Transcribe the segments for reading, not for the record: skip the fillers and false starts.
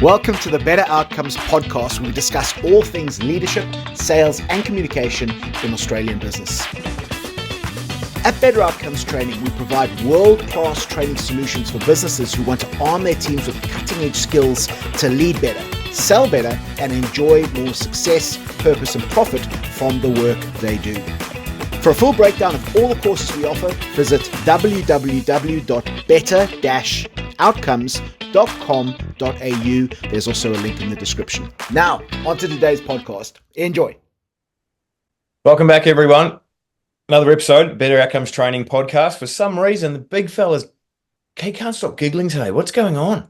Welcome to the Better Outcomes podcast, where we discuss all things leadership, sales, and communication in Australian business. At Better Outcomes Training, we provide world-class training solutions for businesses who want to arm their teams with cutting-edge skills to lead better, sell better, and enjoy more success, purpose, and profit from the work they do. For a full breakdown of all the courses we offer, visit www.better-outcomes.com.au. There's also a link in the description. Now, on to today's podcast. Enjoy. Welcome back, everyone. Another episode, Better Outcomes Training Podcast. For some reason, the big fella's, he can't stop giggling today. What's going on?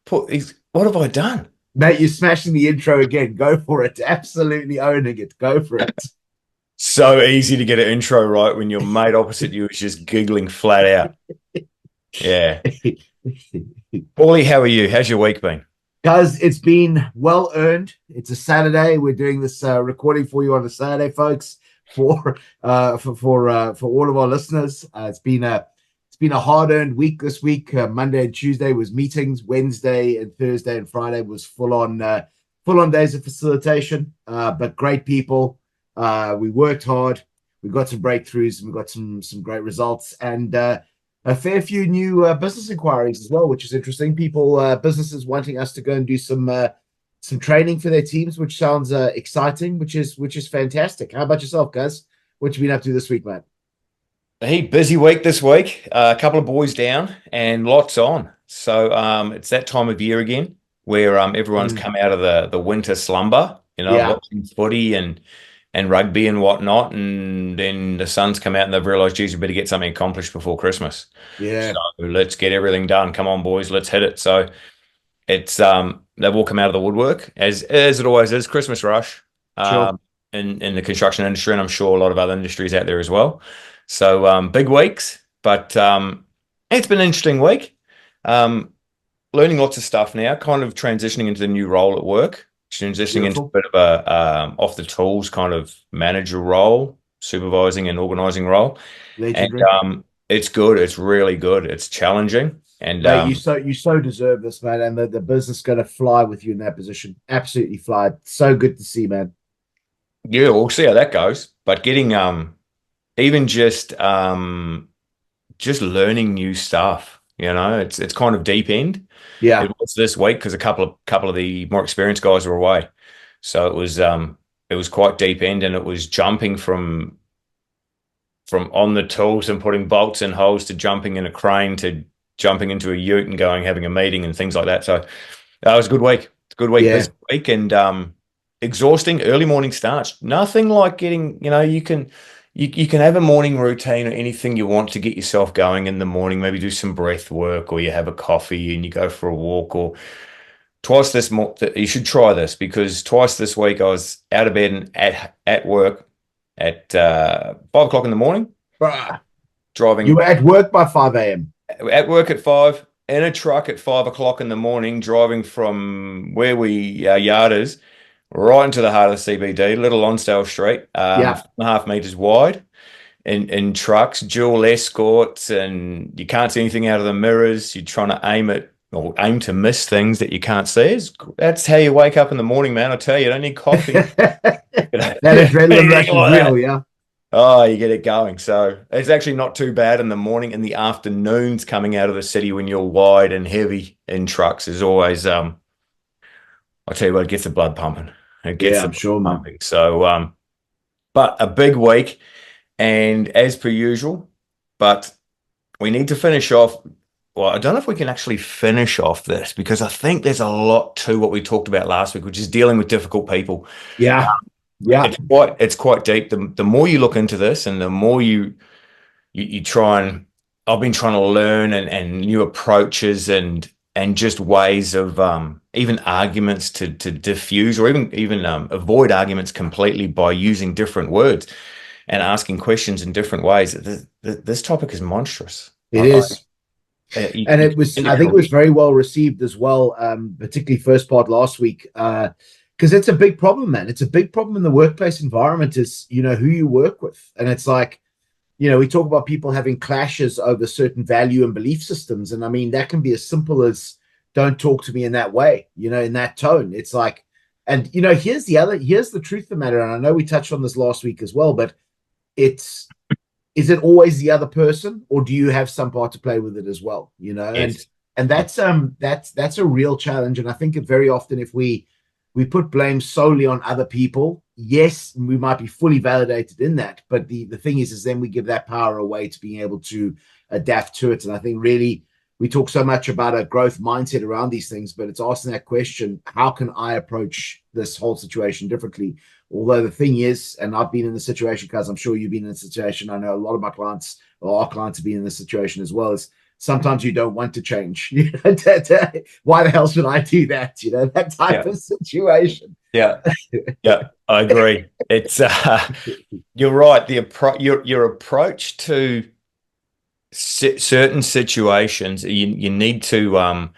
What have I done? Mate, you're smashing the intro again. Go for it. Absolutely owning it. Go for it. So easy to get an intro right when your mate opposite you is just giggling flat out. Yeah. Paulie, how are you? How's your week been? Guys, it's been well earned. It's a Saturday. We're doing this recording for you on a Saturday, folks. For all of our listeners, it's been a hard-earned week this week. Monday and Tuesday was meetings. Wednesday and Thursday and Friday was full on days of facilitation. But great people. We worked hard. We got some breakthroughs. And we got some great results, and a fair few new business inquiries as well, which is interesting. Businesses wanting us to go and do some training for their teams, which sounds exciting, which is fantastic. How about yourself, guys? What you been up to this week, mate? Hey, busy week this week. A couple of boys down and lots on. So it's that time of year again where everyone's come out of the winter slumber, watching footy and rugby and whatnot, and then the sun's come out and they've realised, geez, we better get something accomplished before Christmas. Yeah. So let's get everything done. Come on, boys, let's hit it. So it's they've all come out of the woodwork, as it always is, Christmas rush Sure. in the construction industry, and I'm sure a lot of other industries out there as well. So big weeks, but it's been an interesting week. Learning lots of stuff now, kind of transitioning into the new role at work. Transitioning into a bit of a off the tools kind of manager role, supervising and organizing role. Legendary. And it's good. It's really good. It's challenging. And you so deserve this, man. And the business is going to fly with you in that position. Absolutely fly. So good to see, man. Yeah, we'll see how that goes. But getting even just learning new stuff, it's kind of deep end. Yeah, it was this week because a couple of the more experienced guys were away, so it was quite deep end, and it was jumping from on the tools and putting bolts in holes to jumping in a crane to jumping into a ute and having a meeting and things like that. So it was a good week. It's a good week this week, and exhausting early morning starts. Nothing like getting You can have a morning routine or anything you want to get yourself going in the morning. Maybe do some breath work, or you have a coffee and you go for a walk. Or twice this you should try this, because twice this week I was out of bed and at work at 5 o'clock in the morning. Driving. You were at work by 5 a.m. At work at 5, in a truck at 5 o'clock in the morning, driving from where our yard is, right into the heart of the CBD, Little Lonsdale Street, 4.5 meters wide, in trucks, dual escorts, and you can't see anything out of the mirrors. You're trying to aim to miss things that you can't see. That's how you wake up in the morning, man. I tell you, you don't need coffee. That adrenaline rush is real, yeah. Oh, you get it going. So it's actually not too bad in the morning. In the afternoons, coming out of the city when you're wide and heavy in trucks is always, I'll tell you what, it gets the blood pumping. I'm sure, man. So, but a big week, and as per usual, but we need to finish off. Well, I don't know if we can actually finish off this, because I think there's a lot to what we talked about last week, which is dealing with difficult people. Yeah. It's quite deep. The more you look into this, and the more you try, and I've been trying to learn and new approaches and just ways of even arguments to diffuse, or even avoid arguments completely by using different words and asking questions in different ways. This topic is monstrous. It is. I think it was very well received as well, particularly first part last week, because it's a big problem, man. It's a big problem in the workplace environment, is, who you work with. And it's like, we talk about people having clashes over certain value and belief systems. And I mean, that can be as simple as don't talk to me in that way, in that tone. It's like, and here's the truth of the matter. And I know we touched on this last week as well, but is it always the other person, or do you have some part to play with it as well? Yes. And that's a real challenge. And I think very often if we put blame solely on other people, yes, we might be fully validated in that. But the thing is then we give that power away to being able to adapt to it. And I think really we talk so much about a growth mindset around these things, but it's asking that question, how can I approach this whole situation differently? Although the thing is, and I've been in the situation, because I'm sure you've been in the situation, I know a lot of my clients, or our clients, have been in this situation as well, is sometimes you don't want to change. Why the hell should I do that? That type of situation. Yeah, I agree. It's you're right. Your approach to certain situations, you need to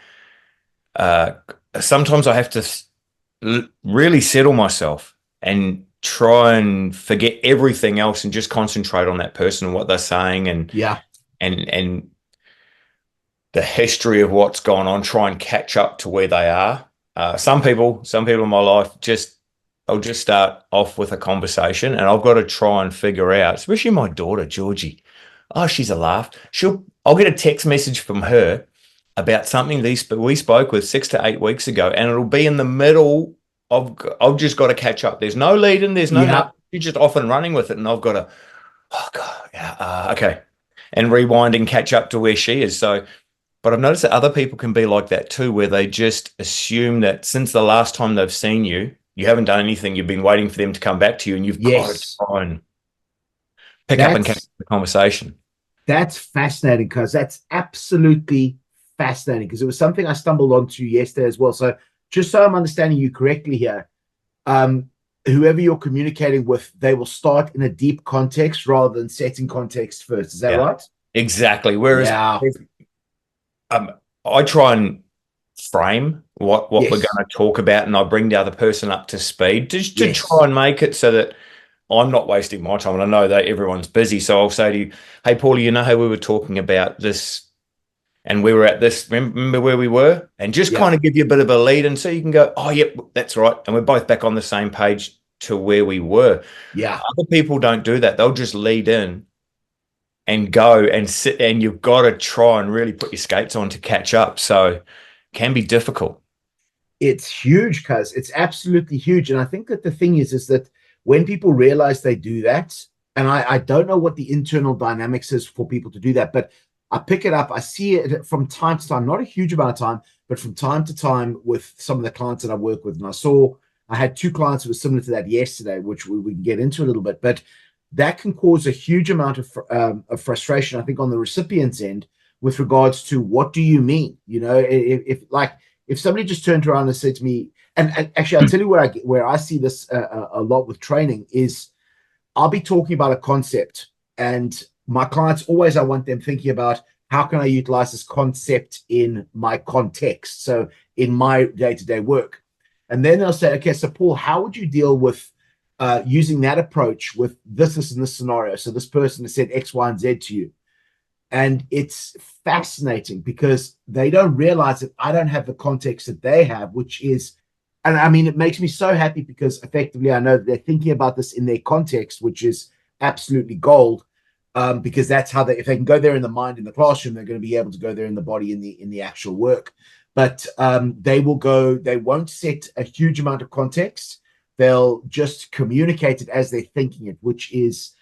sometimes I have to really settle myself and try and forget everything else and just concentrate on that person and what they're saying, and the history of what's gone on, try and catch up to where they are. Some people in my life, I'll just start off with a conversation, and I've got to try and figure out, especially my daughter, Georgie. Oh, she's a laugh. I'll get a text message from her about something we spoke with 6 to 8 weeks ago, and it'll be in the middle of, I've just got to catch up. There's no lead in, there's no nothing. She's just off and running with it, and I've got to, oh God, yeah, okay, and rewind and catch up to where she is. So, but I've noticed that other people can be like that too, where they just assume that since the last time they've seen you, you haven't done anything. You've been waiting for them to come back to you, and you've got to try and pick up and catch the conversation. That's fascinating, because that's absolutely fascinating, because it was something I stumbled onto yesterday as well. So just so I'm understanding you correctly here, whoever you're communicating with, they will start in a deep context rather than setting context first. Is that right? Exactly. Whereas I try and frame what we're going to talk about, and I bring the other person up to speed to try and make it so that I'm not wasting my time. And I know that everyone's busy, so I'll say to you, hey, Paulie, you know how we were talking about this and we were at this, remember where we were? And just kind of give you a bit of a lead, and so you can go, oh, yep, that's right. And we're both back on the same page to where we were. Yeah. Other people don't do that. They'll just lead in and go and sit, and you've got to try and really put your skates on to catch up. So it can be difficult. It's huge, cuz it's absolutely huge. And I think that the thing is that when people realize they do that, and I don't know what the internal dynamics is for people to do that, but I pick it up, I see it from time to time, not a huge amount of time, but from time to time with some of the clients that I work with. And I had 2 clients who were similar to that yesterday, which we can get into a little bit, but that can cause a huge amount of frustration, I think, on the recipient's end with regards to, what do you mean? If somebody just turned around and said to me, and actually I'll tell you where I see this a lot with training is, I'll be talking about a concept, and my clients always, I want them thinking about, how can I utilize this concept in my context? So in my day-to-day work. And then they'll say, okay, so Paul, how would you deal with using that approach with this and this scenario? So this person has said X, Y, and Z to you. And it's fascinating, because they don't realize that I don't have the context that they have, which is, and I mean, it makes me so happy, because effectively I know that they're thinking about this in their context, which is absolutely gold. Because that's how if they can go there in the mind in the classroom, they're going to be able to go there in the body in the actual work. But they won't set a huge amount of context. They'll just communicate it as they're thinking it, which is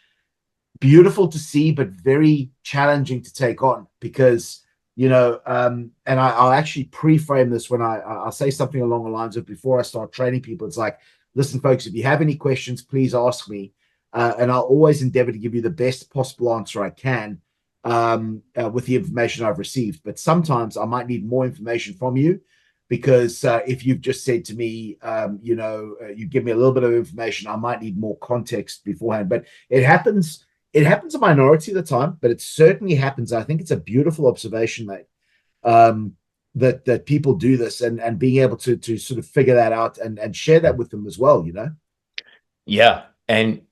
beautiful to see, but very challenging to take on, because and I'll actually pre-frame this when I'll say something along the lines of, before I start training people, it's like, listen, folks, if you have any questions, please ask me. And I'll always endeavor to give you the best possible answer I can with the information I've received. But sometimes I might need more information from you, because if you've just said to me, you give me a little bit of information, I might need more context beforehand. But it happens a minority of the time, but it certainly happens. I think it's a beautiful observation, mate, that people do this, and being able to sort of figure that out and share that with them as well, Yeah. And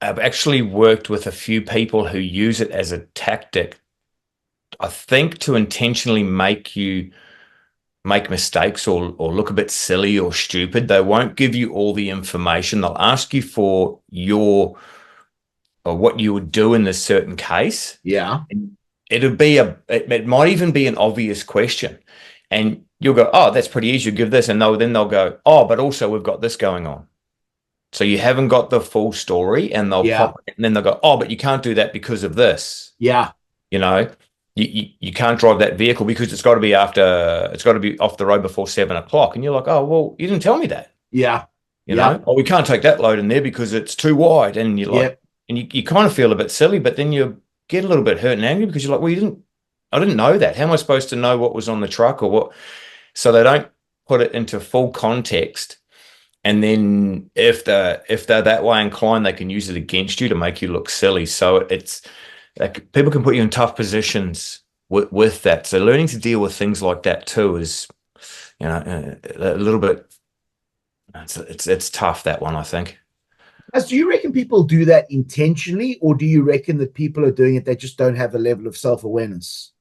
I've actually worked with a few people who use it as a tactic, I think, to intentionally make you make mistakes or look a bit silly or stupid. They won't give you all the information. They'll ask you for your or what you would do in this certain case. Yeah. And it might even be an obvious question. And you'll go, oh, that's pretty easy. You give this. And then they'll go, oh, but also we've got this going on. So you haven't got the full story, and they'll pop it, and then they'll go, oh, but you can't do that because of this. Yeah. You know, you can't drive that vehicle because it's got to be off the road before 7 o'clock. And you're like, oh, well, you didn't tell me that. Yeah. You know, oh, we can't take that load in there because it's too wide. And you're like, and you kind of feel a bit silly, but then you get a little bit hurt and angry because you're like, well, I didn't know that. How am I supposed to know what was on the truck or what? So they don't put it into full context. And then if they're that way inclined, they can use it against you to make you look silly. So it's like people can put you in tough positions with that. So learning to deal with things like that too is, a little bit. It's tough, that one, I think. Do you reckon people do that intentionally, or do you reckon that people are doing it, they just don't have the level of self-awareness?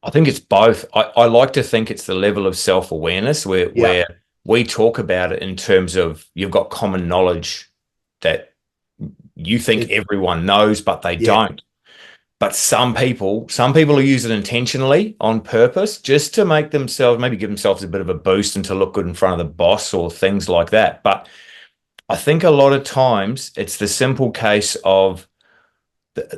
I think it's both. I like to think it's the level of self-awareness where we talk about it in terms of you've got common knowledge that you think everyone knows, but they don't. But some people will use it intentionally on purpose just to make themselves, maybe give themselves a bit of a boost and to look good in front of the boss or things like that. But I think a lot of times it's the simple case of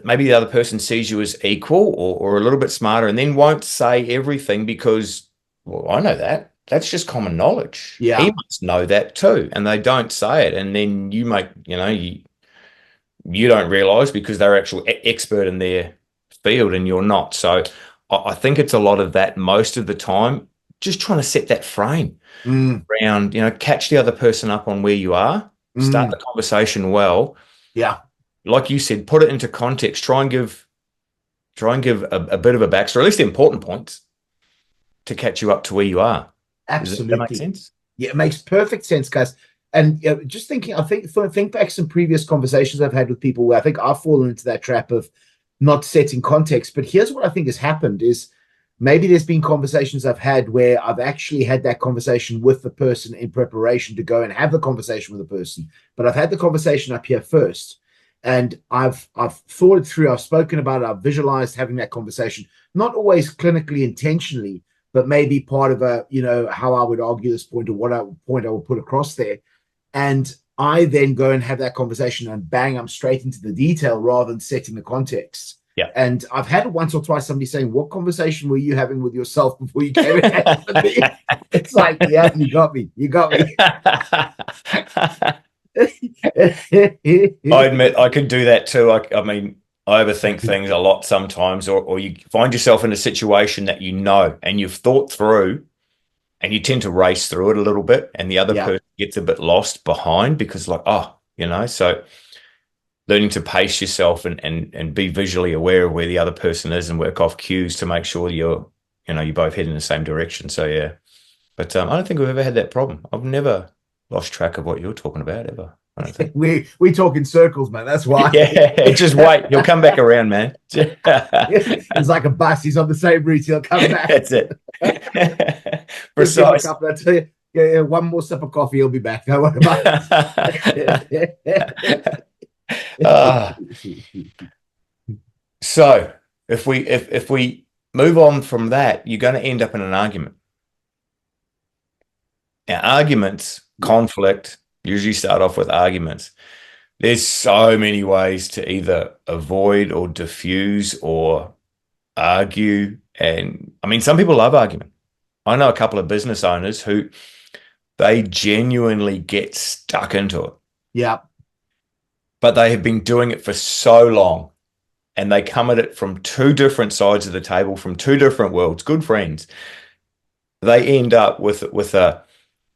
maybe the other person sees you as equal or a little bit smarter and then won't say everything because, well, I know that. That's just common knowledge. Yeah. He must know that too. And they don't say it. And then you make, you don't realize because they're actual expert in their field and you're not. So I think it's a lot of that most of the time, just trying to set that frame around, catch the other person up on where you are, start the conversation well. Yeah. Like you said, put it into context, try and give a bit of a backstory, at least the important points to catch you up to where you are. Absolutely. Does that make sense? Yeah, it makes perfect sense, guys. And just thinking, think back some previous conversations I've had with people where I think I've fallen into that trap of not setting context. But here's what I think has happened is maybe there's been conversations I've had where I've actually had that conversation with the person in preparation to go and have the conversation with the person. But I've had the conversation up here first. And I've thought it through. I've spoken about it. I've visualized having that conversation, not always clinically intentionally, but maybe part of how I would argue this point or what point I would put across there. And I then go and have that conversation and bang, I'm straight into the detail rather than setting the context. Yeah. And I've had it once or twice, somebody saying, what conversation were you having with yourself before you came in? It's like, yeah, you got me. I admit I could do that too. I mean, I overthink things a lot sometimes, or you find yourself in a situation that and you've thought through and you tend to race through it a little bit and the other person gets a bit lost behind because so learning to pace yourself and be visually aware of where the other person is and work off cues to make sure you're both heading in the same direction. So yeah, but I don't think we've ever had that problem. I've never lost track of what you're talking about ever. I don't think. We talk in circles, man. That's why. Yeah, just wait. He'll come back around, man. It's like a bus. He's on the same route. He'll come back. That's it. Precise. I tell you, yeah, one more sip of coffee, he'll be back. Don't worry about it. So if we move on from that, you're going to end up in an argument. Now, arguments, conflict, usually start off with arguments. There's so many ways to either avoid or diffuse or argue. And I mean, some people love argument. I know a couple of business owners who they genuinely get stuck into it. Yeah. But they have been doing it for so long and they come at it from two different sides of the table, from two different worlds, good friends. They end up with a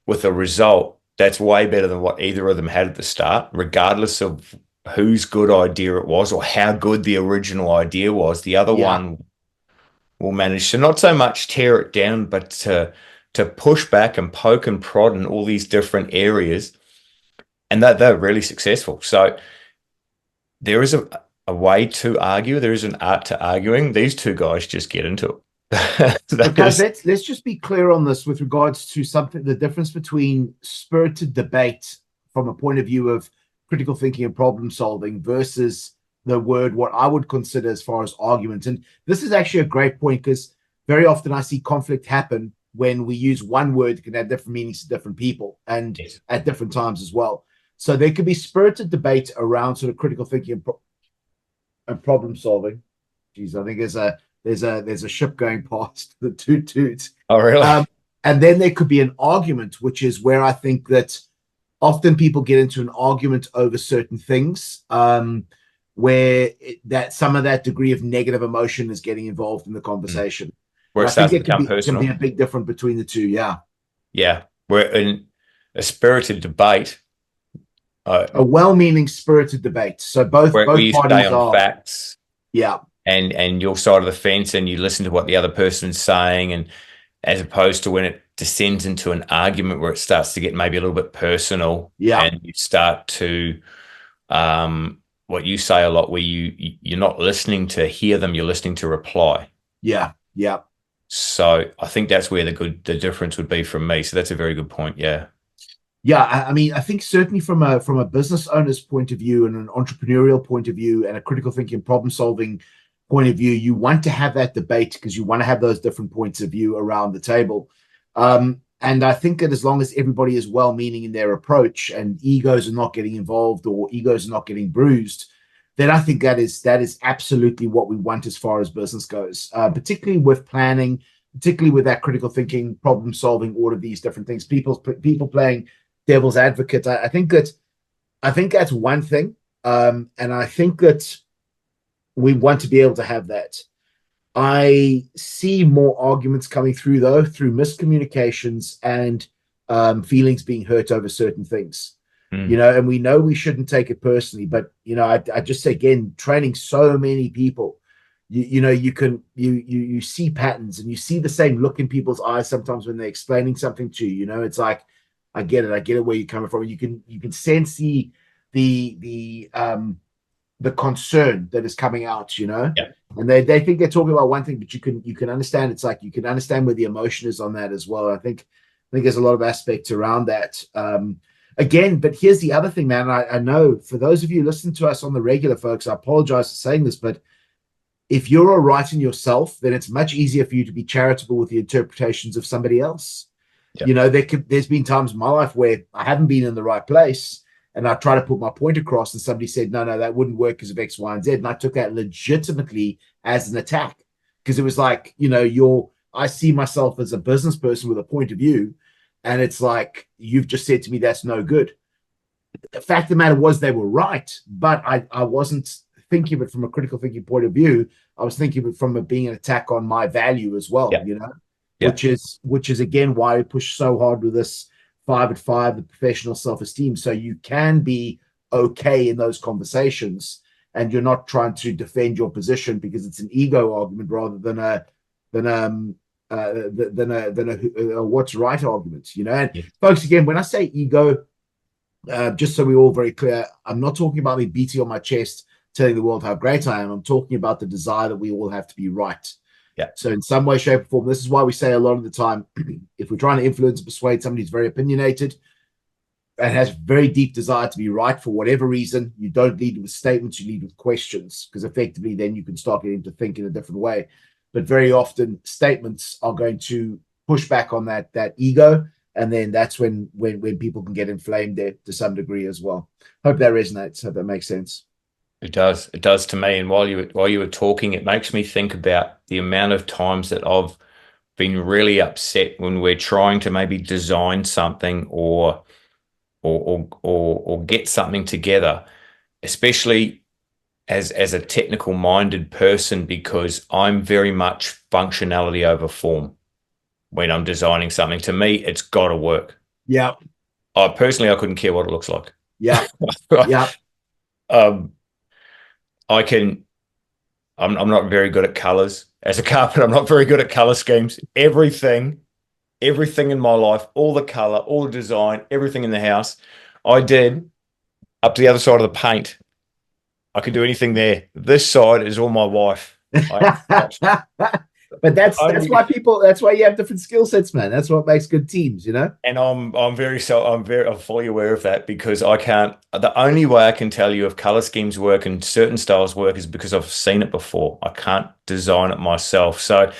result that's way better than what either of them had at the start, regardless of whose good idea it was or how good the original idea was. The other one will manage to not so much tear it down, but to push back and poke and prod in all these different areas, and they're really successful. So there is a way to argue. There is an art to arguing. These two guys just get into it. Because let's just be clear on this with regards to the difference between spirited debate from a point of view of critical thinking and problem solving versus the word what I would consider as far as argument. And this is actually a great point, because very often I see conflict happen when we use one word that can have different meanings to different people, and at different times as well. So there could be spirited debate around sort of critical thinking and problem solving. Geez, I think there's a ship going past the toot toot. Oh, really? And then there could be an argument, which is where I think that often people get into an argument over certain things, where that some of that degree of negative emotion is getting involved in the conversation. Where it starts to become personal. Can be a big difference between the two. Yeah. Where in a spirited debate, a well-meaning spirited debate. So both parties stay on facts. Yeah. And your side of the fence, and you listen to what the other person's saying, and as opposed to when it descends into an argument where it starts to get maybe a little bit personal, and you start to what you say a lot, where you're not listening to hear them, you're listening to reply. Yeah. So I think that's where the difference would be from me. So that's a very good point. Yeah. I mean, I think certainly from a business owner's point of view and an entrepreneurial point of view and a critical thinking problem solving point of view, you want to have that debate because you want to have those different points of view around the table. And I think that as long as everybody is well-meaning in their approach and egos are not getting involved or egos are not getting bruised, then I think that is absolutely what we want as far as business goes, particularly with planning, particularly with that critical thinking, problem solving, all of these different things. People playing devil's advocate. I think that's one thing, and I think that we want to be able to have that. I see more arguments coming through, though, through miscommunications and feelings being hurt over certain things. And we know we shouldn't take it personally, but I just say again, training so many people, you see patterns, and you see the same look in people's eyes sometimes when they're explaining something to you. It's like, I get it where you're coming from. You can sense the concern that is coming out, and they think they're talking about one thing, but you can understand. It's like you can understand where the emotion is on that as well. I think there's a lot of aspects around that. Again, but here's the other thing, man. I know for those of you listening to us on the regular, folks, I apologize for saying this, but if you're all right in yourself, then it's much easier for you to be charitable with the interpretations of somebody else. There's been times in my life where I haven't been in the right place, and I try to put my point across, and somebody said, no, that wouldn't work because of X, Y, and Z. And I took that legitimately as an attack, because it was like, I see myself as a business person with a point of view, and it's like, you've just said to me, that's no good. The fact of the matter was they were right, but I wasn't thinking of it from a critical thinking point of view. I was thinking of it from it being an attack on my value as well, which is again why I push so hard with this 5 at 5, the professional self-esteem. So you can be okay in those conversations, and you're not trying to defend your position because it's an ego argument rather than a what's right argument. And folks, again, when I say ego, just so we're all very clear, I'm not talking about me beating on my chest, telling the world how great I am. I'm talking about the desire that we all have to be right. Yeah. So in some way, shape, or form, this is why we say a lot of the time, if we're trying to influence and persuade somebody who's very opinionated and has very deep desire to be right for whatever reason, you don't lead with statements, you lead with questions, because effectively then you can start getting to think in a different way. But very often statements are going to push back on that ego, and then that's when people can get inflamed there to some degree as well. Hope that resonates. Hope that makes sense. It does to me. And while you were talking, it makes me think about the amount of times that I've been really upset when we're trying to maybe design something or get something together, especially as a technical minded person, because I'm very much functionality over form. When I'm designing something, to me, it's got to work. Yeah. I couldn't care what it looks like. Yeah. Yeah. I'm not very good at colors. As a carpenter, I'm not very good at color schemes. Everything in my life, all the color, all the design, everything in the house, I did up to the other side of the paint. I could do anything there. This side is all my wife. But that's why that's why you have different skill sets, man. That's what makes good teams, And I'm fully aware of that, because the only way I can tell you if color schemes work and certain styles work is because I've seen it before. I can't design it myself. So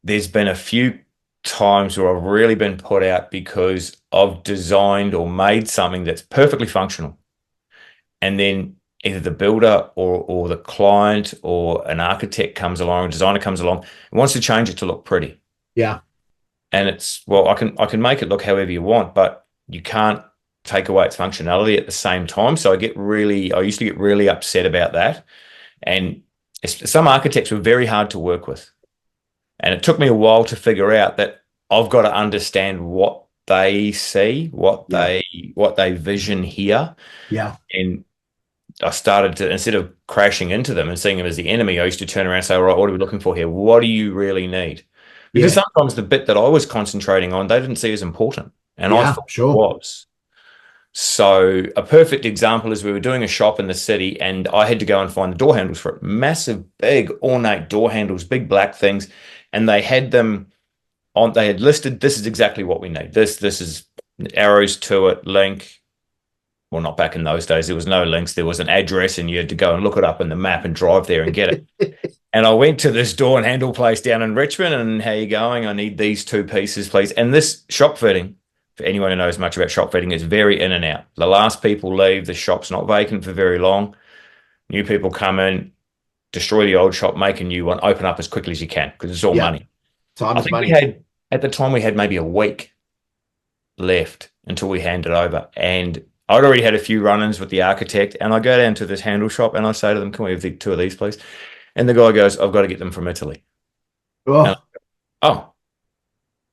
there's been a few times where I've really been put out because I've designed or made something that's perfectly functional. And then either the builder or the client or an architect comes along, a designer comes along and wants to change it to look pretty. Yeah. And I can make it look however you want, but you can't take away its functionality at the same time. So I used to get really upset about that. And some architects were very hard to work with. And it took me a while to figure out that I've got to understand what they see, what they vision here. Yeah. And I started to, instead of crashing into them and seeing them as the enemy, I used to turn around and say, all right, what are we looking for here? What do you really need? Because sometimes the bit that I was concentrating on, they didn't see as important. And I thought it was. So a perfect example is we were doing a shop in the city and I had to go and find the door handles for it. Massive, big, ornate door handles, big black things. And they had them on, they had listed, this is exactly what we need. This is arrows to it, link. Well, not back in those days. There was no links. There was an address and you had to go and look it up in the map and drive there and get it. And I went to this door and handle place down in Richmond and how you going? I need these 2 pieces, please. And this shop fitting, for anyone who knows much about shop fitting, is very in and out. The last people leave, the shop's not vacant for very long. New people come in, destroy the old shop, make a new one, open up as quickly as you can because it's all money. Time is money. At the time we had maybe a week left until we handed over. And I'd already had a few run-ins with the architect, and I go down to this handle shop and I say to them, can we have 2 of these, please? And the guy goes, I've got to get them from Italy. Oh, how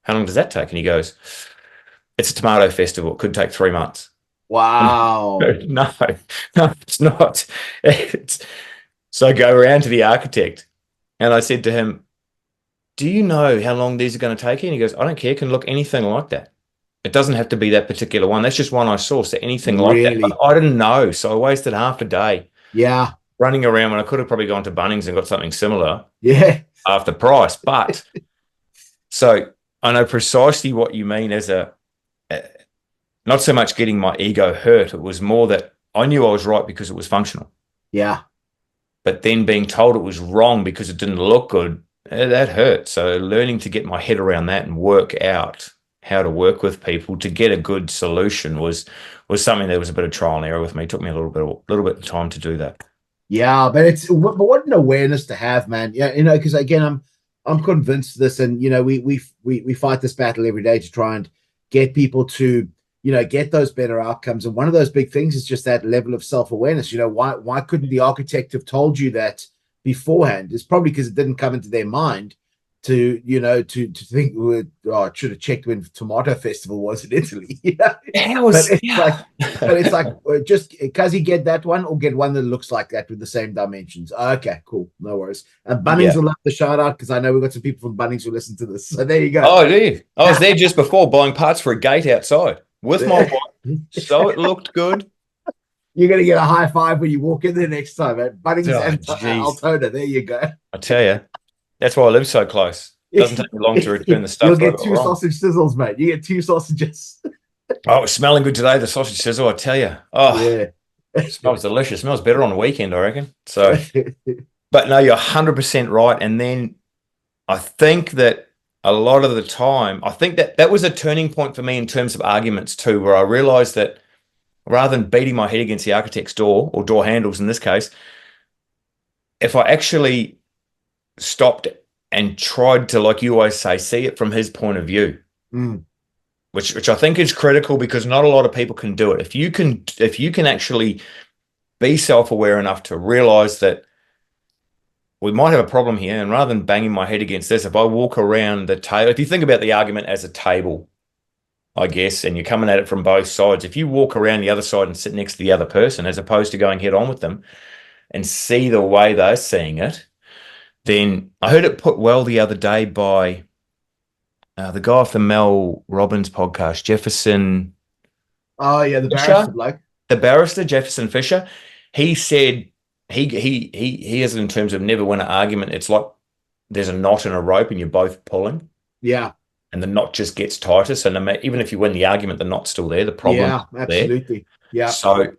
long does that take? And he goes, it's a tomato festival. It could take 3 months. Wow. No, it's not. So I go around to the architect and I said to him, do you know how long these are going to take you? And he goes, I don't care. It can look anything like that. It doesn't have to be that particular one. That's just one I saw. So anything like that. But I didn't know. So I wasted half a day. Yeah. Running around when I could have probably gone to Bunnings and got something similar. Yeah. Half the price. But so I know precisely what you mean as not so much getting my ego hurt. It was more that I knew I was right because it was functional. Yeah. But then being told it was wrong because it didn't look good, that hurt. So learning to get my head around that and work out how to work with people to get a good solution was something that was a bit of trial and error with me. It took me a little bit of time to do that. Yeah, but what an awareness to have, man. Yeah, because again, I'm convinced of this, and we fight this battle every day to try and get people to get those better outcomes. And one of those big things is just that level of self-awareness. Why couldn't the architect have told you that beforehand? It's probably because it didn't come into their mind to think, I should have checked when Tomato Festival was in Italy. But it's like just because you get that one or get one that looks like that with the same dimensions. Okay, cool, no worries. And Bunnings will love the shout out because I know we've got some people from Bunnings who listen to this. So there you go. Oh, do you? I was there just before buying parts for a gate outside with my wife, so it looked good. You're going to get a high five when you walk in there next time, man. Bunnings and Altona. There you go. I tell you. That's why I live so close. It doesn't take me long to return the stuff. You'll get 2 sausage sizzles, mate. You get 2 sausages. Oh, it's smelling good today, the sausage sizzle, I tell you. Oh, yeah. It smells delicious. It smells better on the weekend, I reckon. So, but no, you're 100% right. And then I think that a lot of the time, I think that was a turning point for me in terms of arguments too, where I realized that rather than beating my head against the architect's door or door handles in this case, if I actually stopped and tried to, like you always say, see it from his point of view, which I think is critical because not a lot of people can do it. If you can actually be self-aware enough to realize that we might have a problem here, and rather than banging my head against this, if I walk around the table, if you think about the argument as a table, I guess, and you're coming at it from both sides, if you walk around the other side and sit next to the other person as opposed to going head on with them and see the way they're seeing it, then I heard it put well the other day by the guy off the Mel Robbins podcast, Jefferson. Oh yeah, the barrister bloke. The barrister, Jefferson Fisher. He said he has it in terms of never win an argument. It's like there's a knot in a rope and you're both pulling. Yeah. And the knot just gets tighter. So no matter, even if you win the argument, the knot's still there. The problem Yeah, there. absolutely. Yeah. So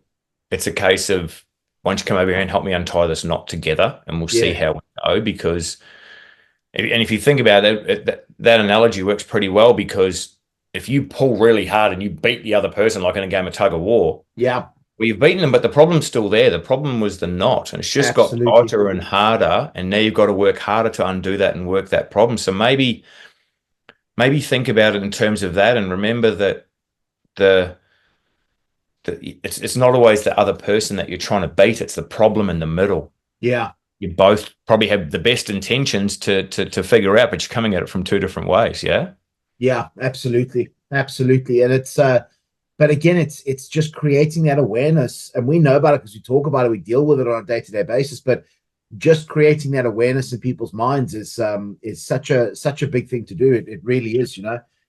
it's a case of, why don't you come over here and help me untie this knot together, and we'll see how we go. Because, and if you think about it, that analogy works pretty well, because if you pull really hard and you beat the other person, like in a game of tug of war, Yeah. well, you've beaten them, but the problem's still there. The problem was the knot, and it's just got tighter and harder. And now you've got to work harder to undo that and work that problem. So maybe think about it in terms of that, and remember that it's not always the other person that you're trying to beat. It's the problem in the middle. Yeah. You both probably have the best intentions to figure out, but you're coming at it from two different ways. Yeah. Yeah, absolutely. Absolutely. And it's, but again, it's just creating that awareness, and we know about it because we talk about it, we deal with it on a day-to-day basis, but just creating that awareness in people's minds is such a big thing to do. It really is,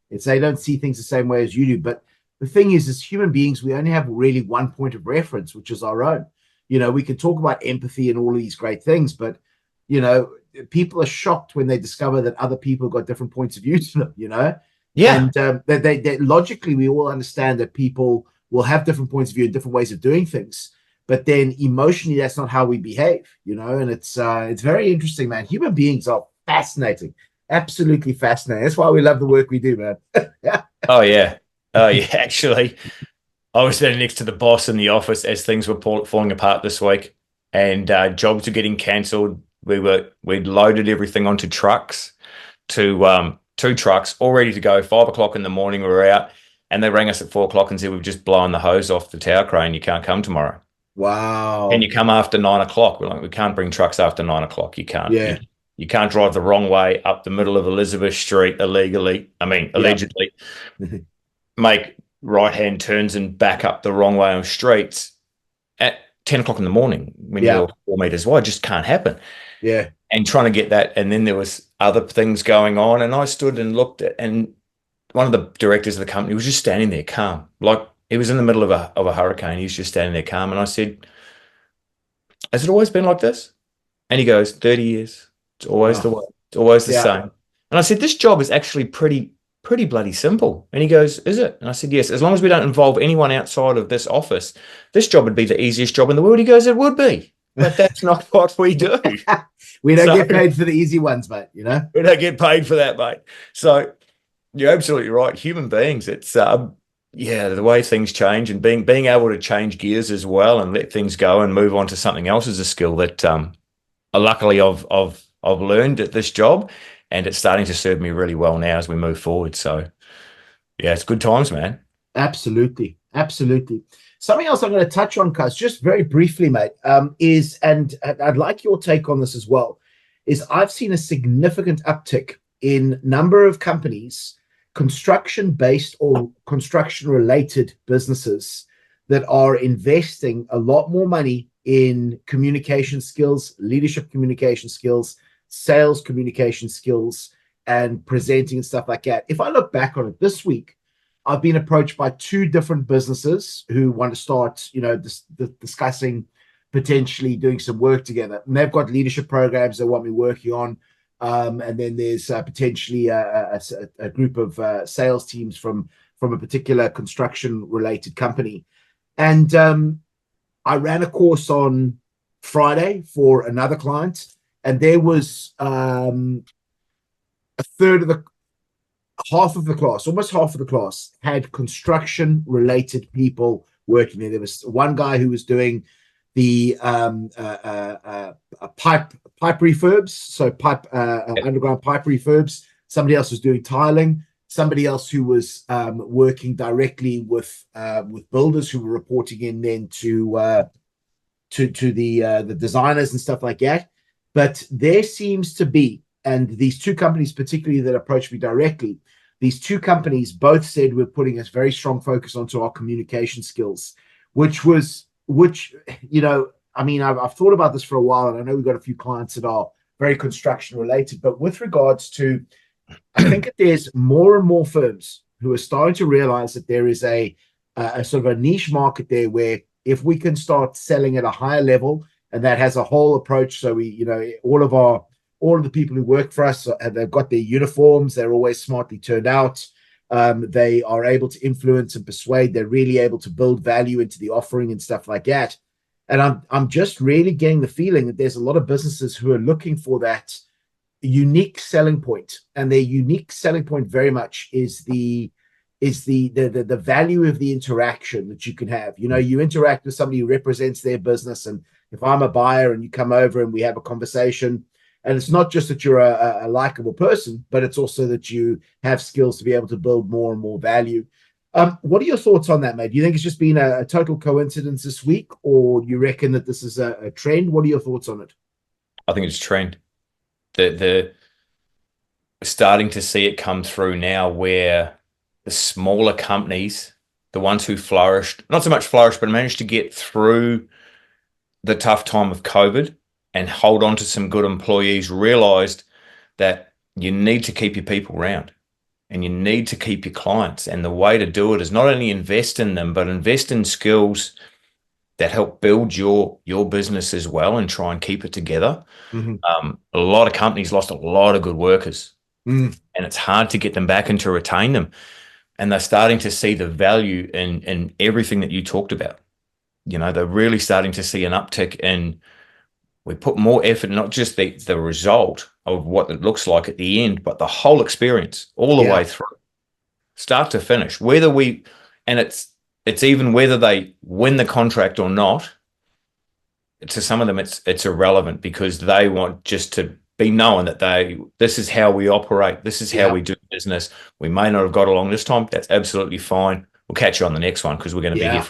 it's, they don't see things the same way as you do. But the thing is, as human beings, we only have really one point of reference, which is our own. We can talk about empathy and all of these great things, but people are shocked when they discover that other people got different points of view to them. Yeah. And they logically, we all understand that people will have different points of view and different ways of doing things. But then emotionally, that's not how we behave, and it's very interesting, man. Human beings are fascinating, absolutely fascinating. That's why we love the work we do, man. Oh, yeah. Oh, yeah. Actually, I was sitting next to the boss in the office as things were falling apart this week, and jobs were getting cancelled. We'd loaded everything onto trucks, to 2 trucks, all ready to go. 5 o'clock in the morning, we were out, and they rang us at 4 o'clock and said, we've just blown the hose off the tower crane. You can't come tomorrow. Wow. And you come after 9 o'clock. We're like, we can't bring trucks after 9 o'clock. You can't. Yeah. You can't drive the wrong way up the middle of Elizabeth Street illegally. Allegedly. Make right-hand turns and back up the wrong way on streets at 10 o'clock in the morning when you're 4 meters wide. Just can't happen. Yeah. And trying to get that. And then there was other things going on. And I stood and looked at, and one of the directors of the company was just standing there calm. Like, he was in the middle of a hurricane. He was just standing there calm. And I said, has it always been like this? And he goes, 30 years. It's always the way. It's always the same. And I said, this job is actually pretty bloody simple. And he goes, is it? And I said, yes. As long as we don't involve anyone outside of this office, this job would be the easiest job in the world. He goes, it would be. But that's not what we do. We don't get paid for the easy ones, mate. We don't get paid for that, mate. So you're absolutely right. Human beings, it's the way things change, and being able to change gears as well and let things go and move on to something else is a skill that luckily I've learned at this job, and it's starting to serve me really well now as we move forward. So yeah, it's good times, man. Absolutely. Something else I'm going to touch on, Cuz, just very briefly, mate, is, and I'd like your take on this as well, is I've seen a significant uptick in number of companies, construction-based or construction-related businesses, that are investing a lot more money in communication skills, leadership communication skills, sales communication skills, and presenting and stuff like that. If I look back on it this week, I've been approached by 2 different businesses who want to start, discussing potentially doing some work together. And they've got leadership programs they want me working on. And then there's potentially a group of sales teams from a particular construction-related company. And I ran a course on Friday for another client, and there was almost half of the class had construction-related people working there. There was one guy who was doing the pipe refurbs, so underground pipe refurbs. Somebody else was doing tiling. Somebody else who was working directly with builders who were reporting in then to the designers and stuff like that. But there seems to be, and these 2 companies particularly that approached me directly, these 2 companies both said we're putting a very strong focus onto our communication skills, which I've thought about this for a while, and I know we've got a few clients that are very construction related, but with regards to, I think that there's more and more firms who are starting to realize that there is a sort of a niche market there, where if we can start selling at a higher level, and that has a whole approach, so we, all of our all of the people who work for us, they've got their uniforms. They're always smartly turned out. They are able to influence and persuade. They're really able to build value into the offering and stuff like that. And I'm just really getting the feeling that there's a lot of businesses who are looking for that unique selling point, and their unique selling point very much is the value of the interaction that you can have. You interact with somebody who represents their business, and if I'm a buyer and you come over and we have a conversation, and it's not just that you're a likable person, but it's also that you have skills to be able to build more and more value. What are your thoughts on that, mate? Do you think it's just been a total coincidence this week, or do you reckon that this is a trend? What are your thoughts on it? I think it's a trend. The starting to see it come through now, where the smaller companies, the ones who flourished, not so much flourished, but managed to get through the tough time of COVID and hold on to some good employees, realized that you need to keep your people around and you need to keep your clients. And the way to do it is not only invest in them, but invest in skills that help build your business as well and try and keep it together. Mm-hmm. A lot of companies lost a lot of good workers, and it's hard to get them back and to retain them. And they're starting to see the value in everything that you talked about. They're really starting to see an uptick in, we put more effort, not just the result of what it looks like at the end, but the whole experience all the way through, start to finish. And it's even whether they win the contract or not. To some of them, it's irrelevant, because they want just to be known that this is how we operate. This is how we do business. We may not have got along this time. That's absolutely fine. We'll catch you on the next one, because we're going to be here.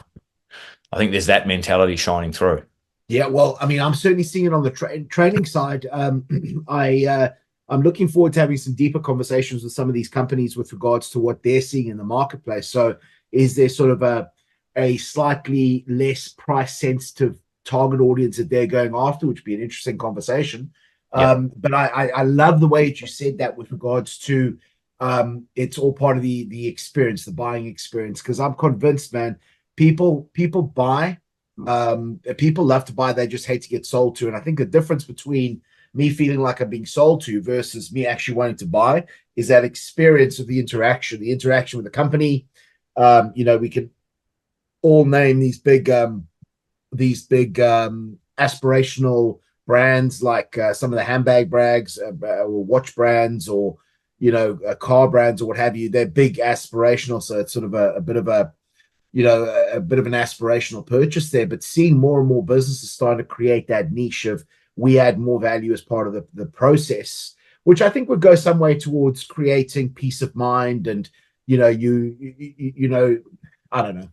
I think there's that mentality shining through. Yeah, well, I mean, I'm certainly seeing it on the training side. I'm looking forward to having some deeper conversations with some of these companies with regards to what they're seeing in the marketplace. So is there sort of a slightly less price sensitive target audience that they're going after, which would be an interesting conversation. But I love the way that you said that with regards to it's all part of the experience, the buying experience, because I'm convinced, man, people buy, people love to buy, they just hate to get sold to. And I think the difference between me feeling like I'm being sold to versus me actually wanting to buy is that experience of the interaction with the company. We can all name these big aspirational brands, like some of the handbag brands, or watch brands, or car brands, or what have you. They're big aspirational, so it's sort of a bit of an aspirational purchase there. But seeing more and more businesses starting to create that niche of, we add more value as part of the process, which I think would go some way towards creating peace of mind. And I don't know,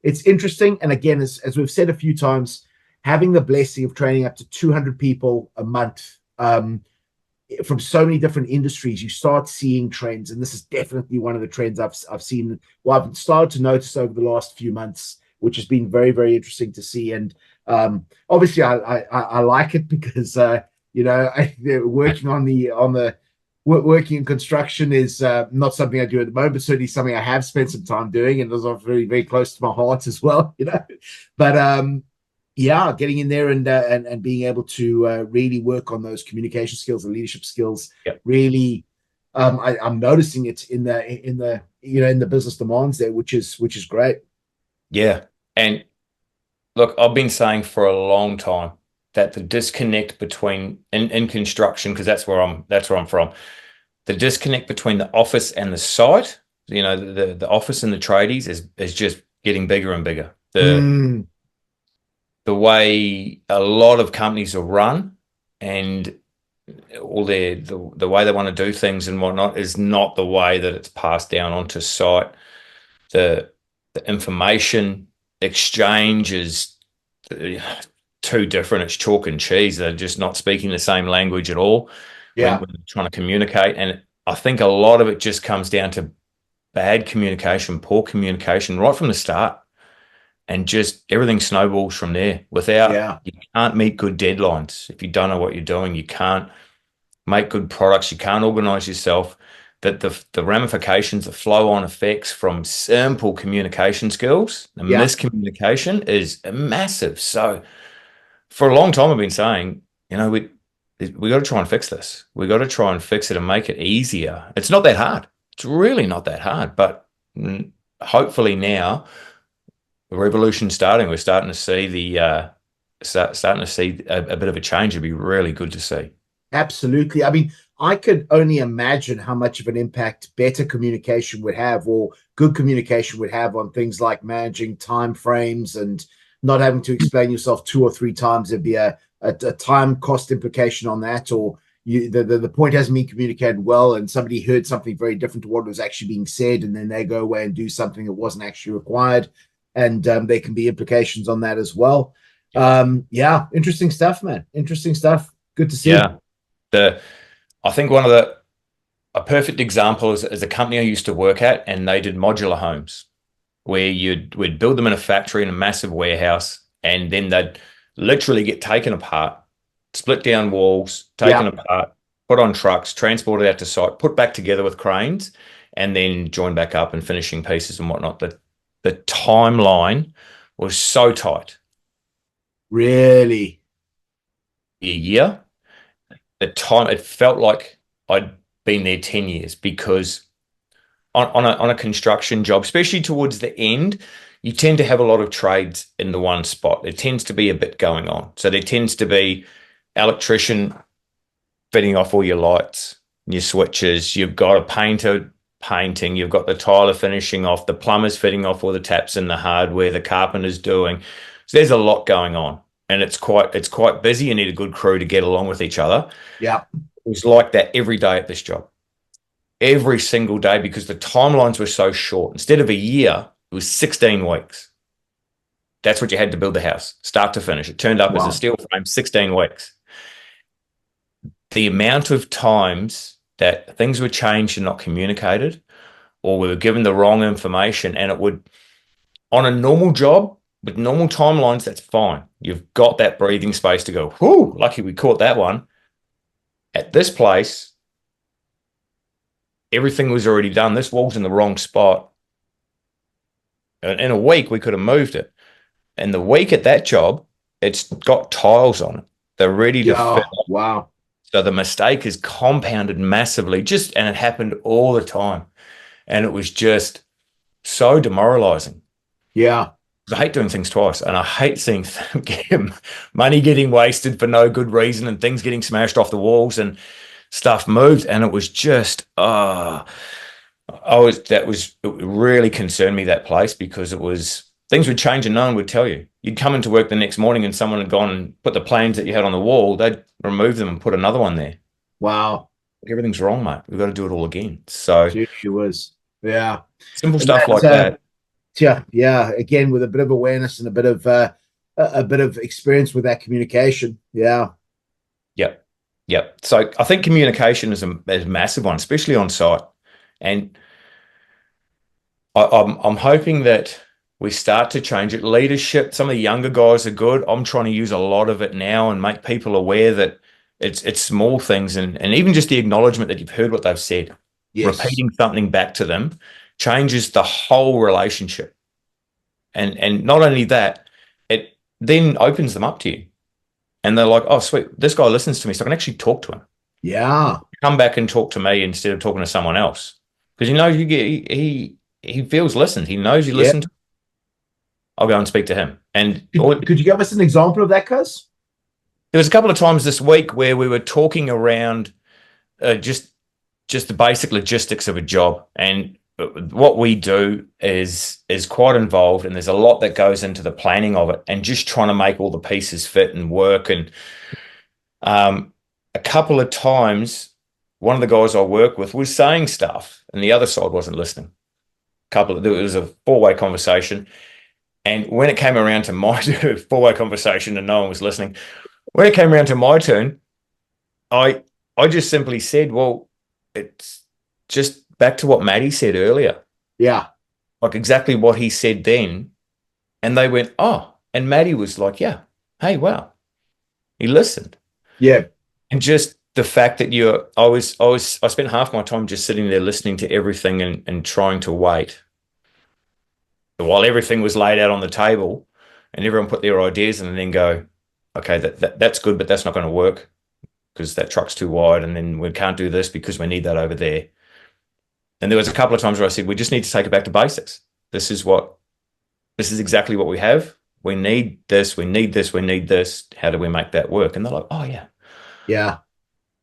it's interesting. And again, as we've said a few times, having the blessing of training up to 200 people a month from so many different industries, you start seeing trends. And this is definitely one of the trends I've seen. Well, I've started to notice over the last few months, which has been very, very interesting to see. And obviously, I like it because working in construction is not something I do at the moment, but certainly something I have spent some time doing, and is very, very close to my heart as well. But getting in there and being able to really work on those communication skills and leadership skills. Really, I'm noticing it in the business demands there, which is great. Yeah, and look, I've been saying for a long time that the disconnect between in construction, because that's where I'm from, the disconnect between the office and the site, the office and the tradies is just getting bigger and bigger. The way a lot of companies are run, and all the way they want to do things and whatnot, is not the way that it's passed down onto site. The information exchange is too different. It's chalk and cheese. They're just not speaking the same language at all when they're trying to communicate. And I think a lot of it just comes down to bad communication, poor communication right from the start. And just everything snowballs from there. You can't meet good deadlines. If you don't know what you're doing, you can't make good products, you can't organize yourself. That the ramifications, the flow-on effects from simple communication skills, the miscommunication is massive. So for a long time, I've been saying, we got to try and fix this. We got to try and fix it and make it easier. It's not that hard. It's really not that hard. But hopefully now, the revolution's starting. We're starting to see starting to see a bit of a change. It'd be really good to see. Absolutely. I mean, I could only imagine how much of an impact better communication would have, or good communication would have, on things like managing time frames and not having to explain yourself 2 or 3 times. There'd be a time cost implication on that, or the point hasn't been communicated well, and somebody heard something very different to what was actually being said, and then they go away and do something that wasn't actually required, and there can be implications on that as well. Yeah, interesting stuff, man. Interesting stuff. Good to see. Yeah. I think a perfect example is a company I used to work at, and they did modular homes where we'd build them in a factory in a massive warehouse, and then they'd literally get taken apart, split down walls, taken apart, put on trucks, transported out to site, put back together with cranes, and then joined back up and finishing pieces and whatnot. The timeline was so tight. Really? A year. It felt like I'd been there 10 years, because on a construction job, especially towards the end, you tend to have a lot of trades in the one spot. There tends to be a bit going on. So there tends to be electrician fitting off all your lights, your switches. You've got a painter painting. You've got the tiler finishing off, the plumber's fitting off all the taps and the hardware, the carpenter's doing. So there's a lot going on, and it's quite busy. You need a good crew to get along with each other. Yeah. It was like that every day at this job. Every single day, because the timelines were so short. Instead of a year, it was 16 weeks. That's what you had to build the house, start to finish. It turned up as a steel frame, 16 weeks. The amount of times that things were changed and not communicated, or we were given the wrong information, and it would, on a normal job with normal timelines, that's fine. You've got that breathing space to go, whoo, lucky we caught that one. At this place, everything was already done. This wall's in the wrong spot. In a week, we could have moved it. And the week at that job, it's got tiles on it. They're ready to fit. Wow. So the mistake is compounded massively, and it happened all the time. And it was just so demoralizing. Yeah. I hate doing things twice, and I hate seeing money getting wasted for no good reason, and things getting smashed off the walls and stuff moved. And it was just, it really concerned me, that place, because things would change and no one would tell you. You'd come into work the next morning and someone had gone and put the plans that you had on the wall, they'd remove them and put another one there. Wow. Everything's wrong, mate. We've got to do it all again. So she was. Yeah. Simple stuff like that. Yeah. Again, with a bit of awareness and a bit of experience with that communication. Yeah. Yep. So I think communication is a massive one, especially on site. And I'm hoping that we start to change it. Leadership, some of the younger guys are good. I'm trying to use a lot of it now and make people aware that it's small things, and even just the acknowledgement that you've heard what they've said. Yes. Repeating something back to them changes the whole relationship. And not only that, it then opens them up to you. And they're like, oh, sweet, this guy listens to me, so I can actually talk to him. Yeah. Come back and talk to me instead of talking to someone else. Because he knows he feels listened. He knows you listen to him. I'll go and speak to him. And could you give us an example of that, Cuz? There was a couple of times this week where we were talking around just the basic logistics of a job. And what we do is quite involved, and there's a lot that goes into the planning of it, and just trying to make all the pieces fit and work. And a couple of times, one of the guys I work with was saying stuff and the other side wasn't listening. It was a four-way conversation. And when it came around to my four-way conversation and no one was listening, when it came around to my turn, I just simply said, well, it's just back to what Maddie said earlier. Yeah. Like exactly what he said then. And they went, oh, and Maddie was like, yeah, hey, wow. He listened. Yeah. And just the fact that I spent half my time just sitting there listening to everything and trying to wait while everything was laid out on the table and everyone put their ideas in, and then go, okay, that's good, but that's not going to work. because that truck's too wide, and then we can't do this because we need that over there. And there was a couple of times where I said, we just need to take it back to basics. This is exactly what we have. We need this, we need this, we need this. How do we make that work? And they're like, oh yeah. Yeah.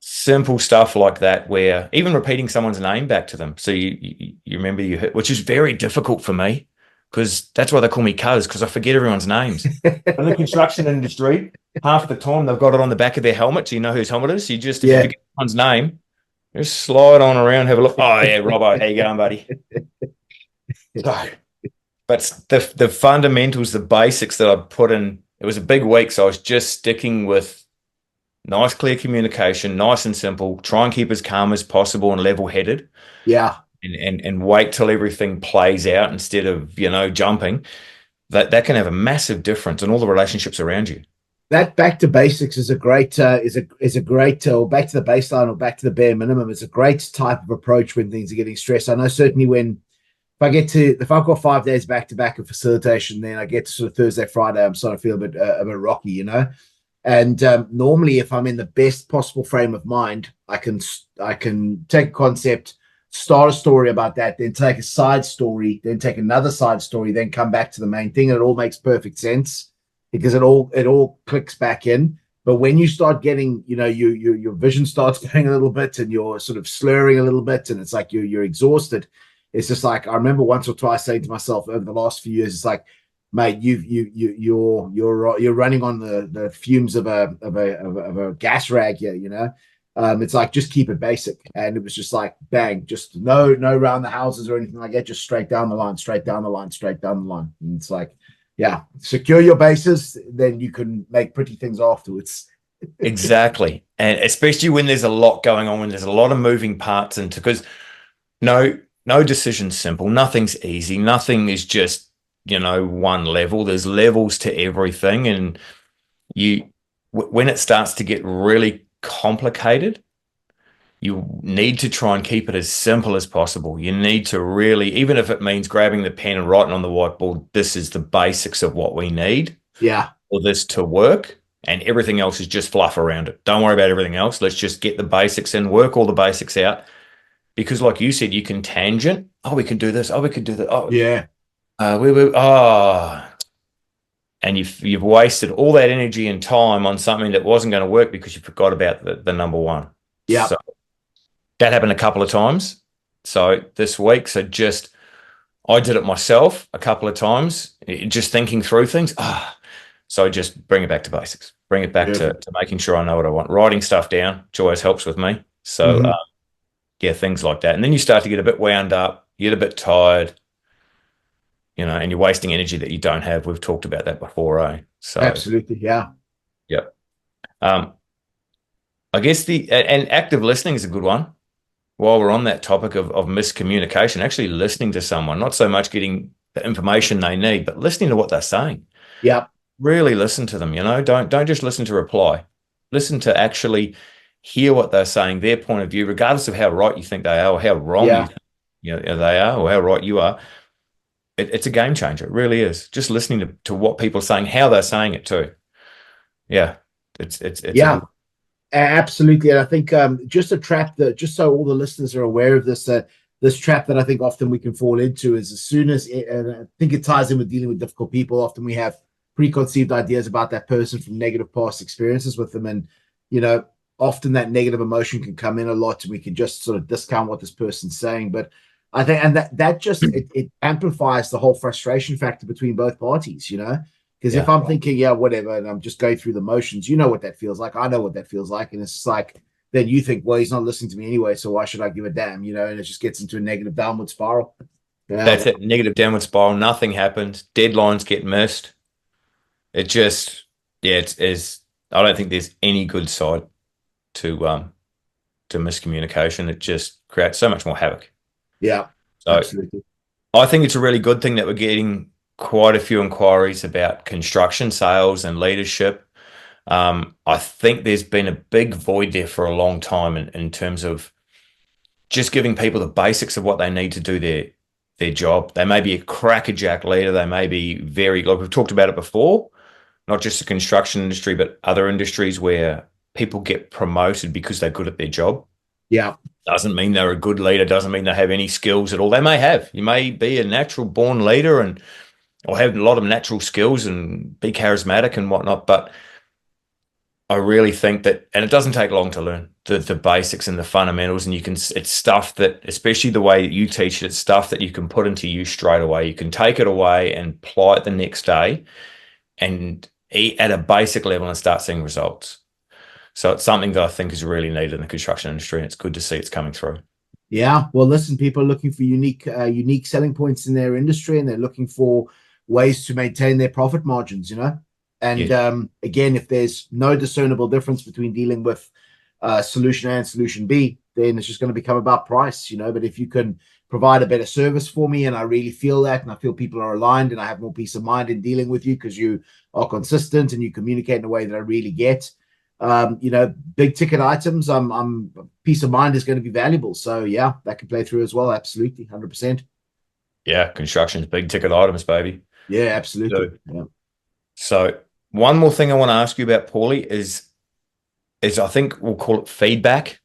Simple stuff like that, where even repeating someone's name back to them. So you remember which is very difficult for me, because that's why they call me Cuz, because I forget everyone's names. In the construction industry, half the time they've got it on the back of their helmet, so you know whose helmet it is. So if you forget someone's name, just slide on around, have a look. Oh yeah, Robbo, how you going, buddy? So, but the fundamentals, the basics that I put in, it was a big week, so I was just sticking with nice, clear communication, nice and simple. Try and keep as calm as possible and level-headed. Yeah. And wait till everything plays out instead of, jumping. That can have a massive difference in all the relationships around you. That back to basics is a great or back to the baseline or back to the bare minimum. It's a great type of approach when things are getting stressed. I know certainly if I've got 5 days back to back of facilitation, then I get to sort of Thursday, Friday, I'm starting to feel a bit rocky, And normally, if I'm in the best possible frame of mind, I can take a concept, start a story about that, then take a side story, then take another side story, then come back to the main thing, and it all makes perfect sense because it all clicks back in. But when you start getting, your vision starts going a little bit, and you're sort of slurring a little bit, and it's like you're exhausted. It's just like, I remember once or twice saying to myself over the last few years, it's like, mate, you're running on the fumes of a gas rag here, It's like, just keep it basic. And it was just like, bang, just no round the houses or anything like that, just straight down the line. And it's like, yeah, secure your bases, then you can make pretty things afterwards. Exactly. And especially when there's a lot going on, when there's a lot of moving parts because no decision's simple. Nothing's easy. Nothing is just, one level. There's levels to everything. And when it starts to get really complicated, you need to try and keep it as simple as possible. You need to really, even if it means grabbing the pen and writing on the whiteboard, this is the basics of what we need for this to work, and everything else is just fluff around it. Don't worry about everything else. Let's just get the basics in, work all the basics out, because like you said, you can tangent. Oh, we can do this. Oh, we could do that. Oh, yeah. And you've wasted all that energy and time on something that wasn't going to work because you forgot about the number one. Yeah. So that happened a couple of times. So this week, I did it myself a couple of times, just thinking through things. So just bring it back to basics. Bring it back to making sure I know what I want. Writing stuff down, which always helps with me. So things like that. And then you start to get a bit wound up, you get a bit tired, and you're wasting energy that you don't have. We've talked about that before, eh? So absolutely, yeah. Yep. I guess and active listening is a good one. While we're on that topic of miscommunication, actually listening to someone, not so much getting the information they need, but listening to what they're saying. Yeah. Really listen to them, Don't just listen to reply. Listen to actually hear what they're saying, their point of view, regardless of how right you think they are or how wrong you think, they are, or how right you are. It's a game changer. It really is. Just listening to what people are saying, how they're saying it too. Yeah. It's absolutely. And I think just a trap just so all the listeners are aware of this trap that I think often we can fall into is, as soon as and I think it ties in with dealing with difficult people, often we have preconceived ideas about that person from negative past experiences with them. And, often that negative emotion can come in a lot, and we can just sort of discount what this person's saying. But I think, and that just, it amplifies the whole frustration factor between both parties, because if I'm thinking, whatever, and I'm just going through the motions, what that feels like. I know what that feels like. And it's like, then you think, well, he's not listening to me anyway, so why should I give a damn, and it just gets into a negative downward spiral. Yeah. That's it. Negative downward spiral. Nothing happens. Deadlines get missed. It just, it's I don't think there's any good side to miscommunication. It just creates so much more havoc. Yeah, so absolutely. I think it's really good thing that we're getting quite a few inquiries about construction, sales, and leadership. I think there's been a big void there for a long time in terms of just giving people the basics of what they need to do their job. They may be a crackerjack leader. They may be like we've talked about it before, not just the construction industry, but other industries where people get promoted because they're good at their job. Yeah. Doesn't mean they're a good leader, doesn't mean they have any skills at all. They may have. You may be a natural born leader or have a lot of natural skills and be charismatic and whatnot, but I really think that, and it doesn't take long to learn the basics and the fundamentals, and it's stuff that, especially the way that you teach it, it's stuff that you can put into use straight away. You can take it away and apply it the next day and at a basic level and start seeing results. So it's something that I think is really needed in the construction industry, and it's good to see it's coming through. Yeah, well, listen, people are looking for unique selling points in their industry, and they're looking for ways to maintain their profit margins, And again, if there's no discernible difference between dealing with solution A and solution B, then it's just going to become about price, But if you can provide a better service for me, and I really feel that, and I feel people are aligned, and I have more peace of mind in dealing with you because you are consistent and you communicate in a way that I really get. Big ticket items, peace of mind is going to be valuable. So yeah, that can play through as well. Absolutely. 100%. Yeah. Construction's big ticket items, baby. Yeah, absolutely. So one more thing I want to ask you about, Paulie, is I think we'll call it feedback,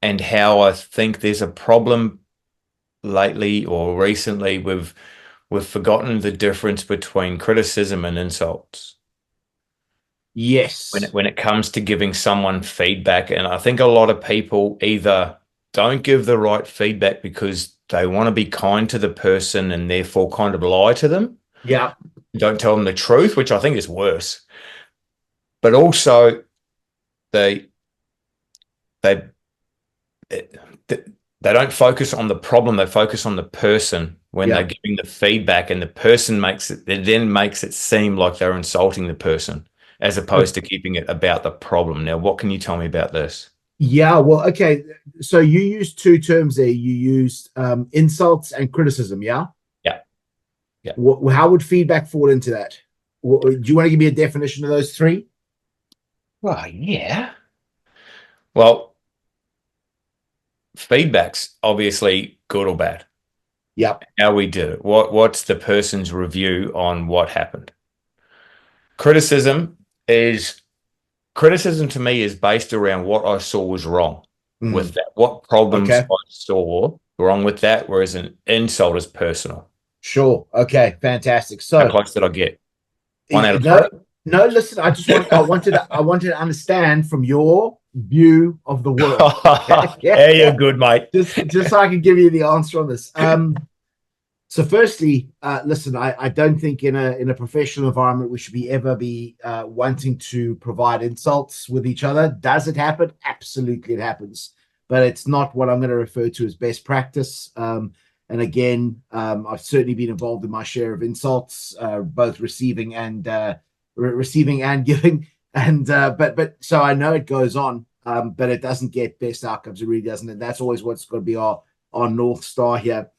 and how I think there's a problem lately or recently we've forgotten the difference between criticism and insults. Yes. When it comes to giving someone feedback. And I think a lot of people either don't give the right feedback because they want to be kind to the person and therefore kind of lie to them. Yeah. Don't tell them the truth, which I think is worse. But also they don't focus on the problem, they focus on the person when they're giving the feedback, and the person makes it seem like they're insulting the person, as opposed to keeping it about the problem. Now, what can you tell me about this? Yeah, well, okay. So you used two terms there. You used insults and criticism, yeah? Yeah. How would feedback fall into that? Do you want to give me a definition of those three? Well, yeah. Well, feedback's obviously good or bad. Yeah. How we do it. What's the person's review on what happened? Criticism to me is based around what I saw was wrong with that. What problems I saw wrong with that, whereas an insult is personal. Sure. Okay. Fantastic. So how close did I get? 1 out of 3? No, listen, I wanted to understand from your view of the world. Yeah, you're good, mate. Just so I can give you the answer on this. So firstly, listen, I don't think in a professional environment we should ever be wanting to provide insults with each other. Does it happen? Absolutely, it happens. But it's not what I'm going to refer to as best practice. And again, I've certainly been involved in my share of insults, both receiving and giving. And but so I know it goes on, but it doesn't get best outcomes. It really doesn't. And that's always what's going to be our North Star here.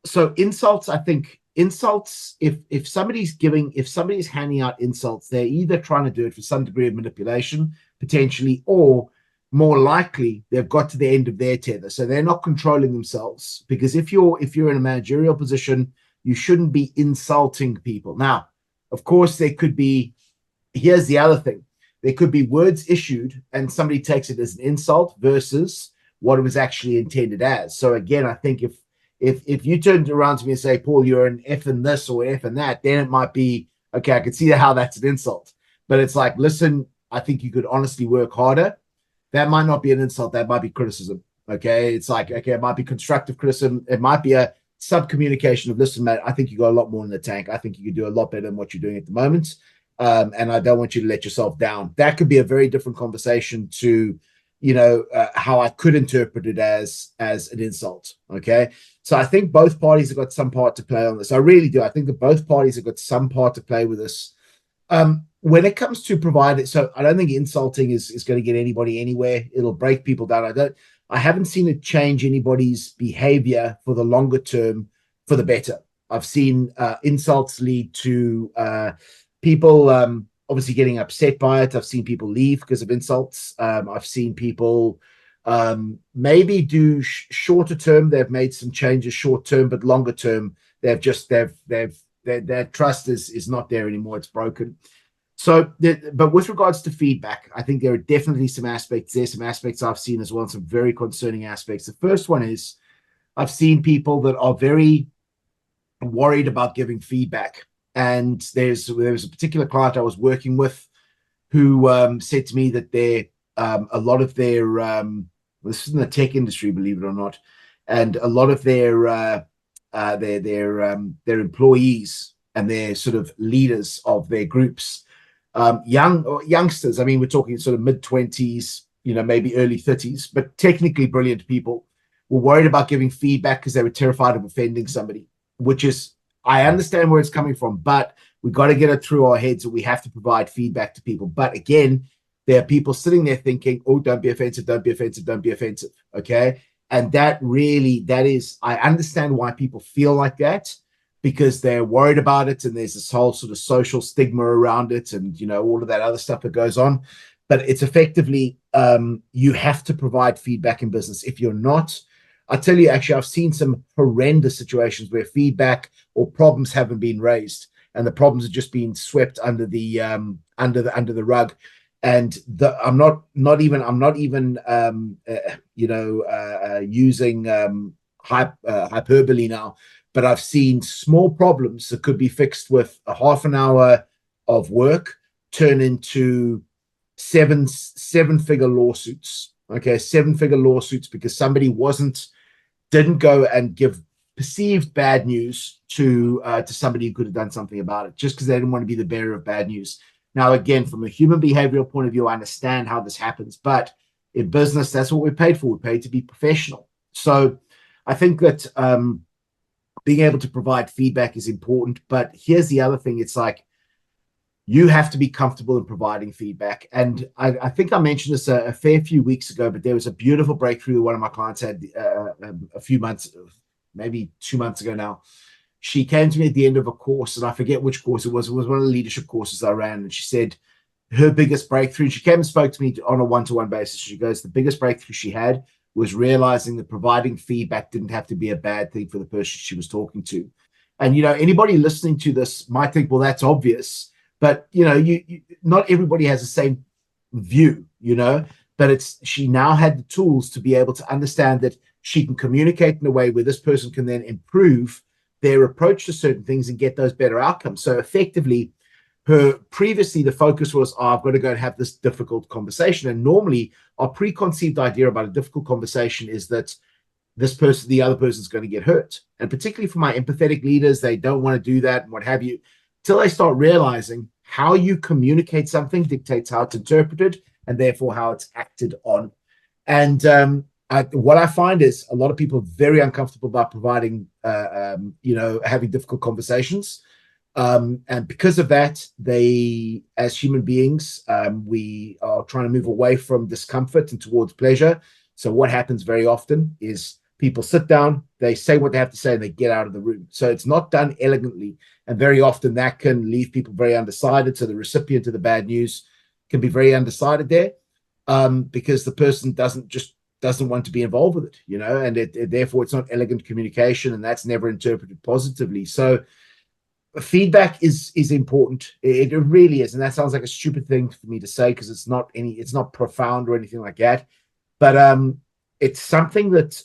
So insults, I think insults, if somebody's handing out insults, they're either trying to do it for some degree of manipulation, potentially, or more likely they've got to the end of their tether. So they're not controlling themselves, because if you're in a managerial position, you shouldn't be insulting people. Now, of course, here's the other thing. There could be words issued and somebody takes it as an insult versus what it was actually intended as. So again, I think if you turned around to me and say, Paul, you're an F in this or F in that, then it might be, okay, I can see how that's an insult. But it's like, listen, I think you could honestly work harder. That might not be an insult. That might be criticism. Okay. It's like, okay, it might be constructive criticism. It might be a sub-communication of, listen, mate, I think you got a lot more in the tank. I think you could do a lot better than what you're doing at the moment. And I don't want you to let yourself down. That could be a very different conversation to, how I could interpret it as an insult. Okay. So I think both parties have got some part to play on this. I really do. I think that both parties have got some part to play with this. When it comes to providing, so I don't think insulting is going to get anybody anywhere. It'll break people down. I haven't seen it change anybody's behavior for the longer term for the better. I've seen insults lead to people obviously getting upset by it. I've seen people leave because of insults. I've seen people maybe do shorter term. They've made some changes short term, but longer term, their trust is not there anymore. It's broken. So, but with regards to feedback, I think there are definitely some aspects. There's some aspects I've seen as well, some very concerning aspects. The first one is I've seen people that are very worried about giving feedback. And there was a particular client I was working with who said to me that a lot of their this is in the tech industry, believe it or not, and a lot of their employees and their sort of leaders of their groups, youngsters. I mean, we're talking sort of mid-20s, maybe early 30s, but technically brilliant people, were worried about giving feedback because they were terrified of offending somebody, which is, I understand where it's coming from, but we got to get it through our heads that we have to provide feedback to people. But again, there are people sitting there thinking, oh, don't be offensive, don't be offensive, don't be offensive. Okay. And that is, I understand why people feel like that, because they're worried about it. And there's this whole sort of social stigma around it and, all of that other stuff that goes on. But it's effectively, you have to provide feedback in business. If you're not, I'll tell you, actually, I've seen some horrendous situations where feedback or problems haven't been raised, and the problems are just being swept under the rug. And I'm not even using hyperbole now, but I've seen small problems that could be fixed with a half an hour of work turn into seven-figure lawsuits. Okay, seven-figure lawsuits because somebody didn't go and give perceived bad news to somebody who could have done something about it, just because they didn't want to be the bearer of bad news. Now, again, from a human behavioral point of view, I understand how this happens, but in business, that's what we're paid for. We're paid to be professional. So I think that being able to provide feedback is important. But here's the other thing. It's like, you have to be comfortable in providing feedback. And I think I mentioned this a fair few weeks ago, but there was a beautiful breakthrough one of my clients had a few months, maybe 2 months ago now. She came to me at the end of a course, and I forget which course it was. It was one of the leadership courses I ran. And she said her biggest breakthrough, she came and spoke to me on a one-to-one basis. She goes, the biggest breakthrough she had was realizing that providing feedback didn't have to be a bad thing for the person she was talking to. And, anybody listening to this might think, well, that's obvious. But, you not everybody has the same view, but she now had the tools to be able to understand that she can communicate in a way where this person can then improve their approach to certain things and get those better outcomes. So effectively, previously the focus was, I've got to go and have this difficult conversation. And normally our preconceived idea about a difficult conversation is that the other person's going to get hurt. And particularly for my empathetic leaders, they don't want to do that and what have you, till they start realizing how you communicate something dictates how it's interpreted and therefore how it's acted on. And what I find is a lot of people are very uncomfortable about providing, having difficult conversations. And because of that, as human beings, we are trying to move away from discomfort and towards pleasure. So what happens very often is people sit down, they say what they have to say, and they get out of the room. So it's not done elegantly. And very often that can leave people very undecided. So the recipient of the bad news can be very undecided there, because the person doesn't want to be involved with it, and therefore it's not elegant communication, and that's never interpreted positively. So feedback is important. It really is. And that sounds like a stupid thing for me to say, because it's not profound or anything like that. But it's something that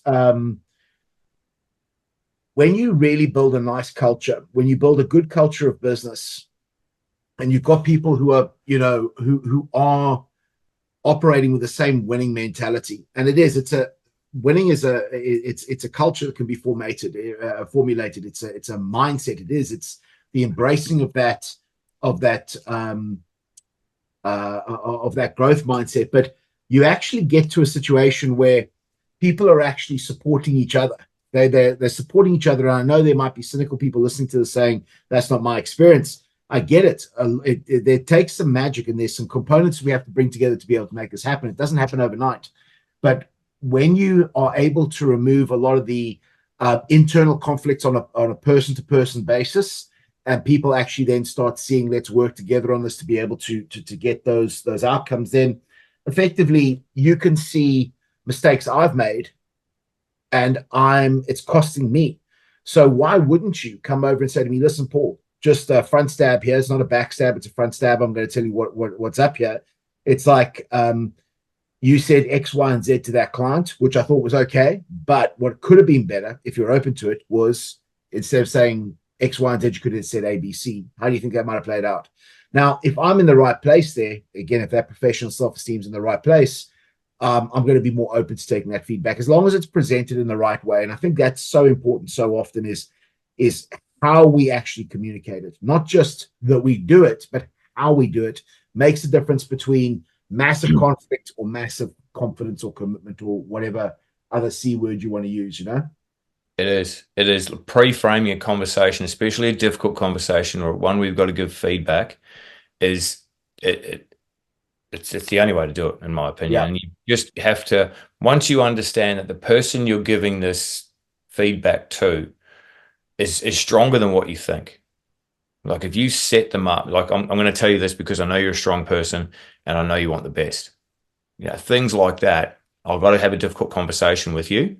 when you really build a nice culture, when you build a good culture of business, and you've got people who are, who are operating with the same winning mentality, and it's a culture that can be formulated. It's a mindset. It's the embracing of that growth mindset. But you actually get to a situation where people are actually supporting each other. They're supporting each other. And I know there might be cynical people listening to this saying, that's not my experience. I get it. It takes some magic, and there's some components we have to bring together to be able to make this happen. It doesn't happen overnight. But when you are able to remove a lot of the internal conflicts on a person-to-person basis, and people actually then start seeing, let's work together on this to be able to get those outcomes, then effectively you can see mistakes I've made, and it's costing me. So why wouldn't you come over and say to me, listen, Paul, just a front stab here. It's not a back stab, it's a front stab. I'm going to tell you what's up here. It's like you said X, Y, and Z to that client, which I thought was okay. But what could have been better, if you're open to it, was instead of saying X, Y, and Z, you could have said A, B, C. How do you think that might have played out? Now, if I'm in the right place there, again, if that professional self-esteem is in the right place, I'm going to be more open to taking that feedback as long as it's presented in the right way. And I think that's so important so often is how we actually communicate it, not just that we do it, but how we do it makes a difference between massive conflict or massive confidence or commitment or whatever other C word you want to use, you know? It is. It is pre-framing a conversation, especially a difficult conversation or one we've got to give feedback, is it's the only way to do it, in my opinion. Yeah. And you just have to, once you understand that the person you're giving this feedback to is stronger than what you think. Like if you set them up, like I'm going to tell you this because I know you're a strong person and I know you want the best. Things like that. I've got to have a difficult conversation with you.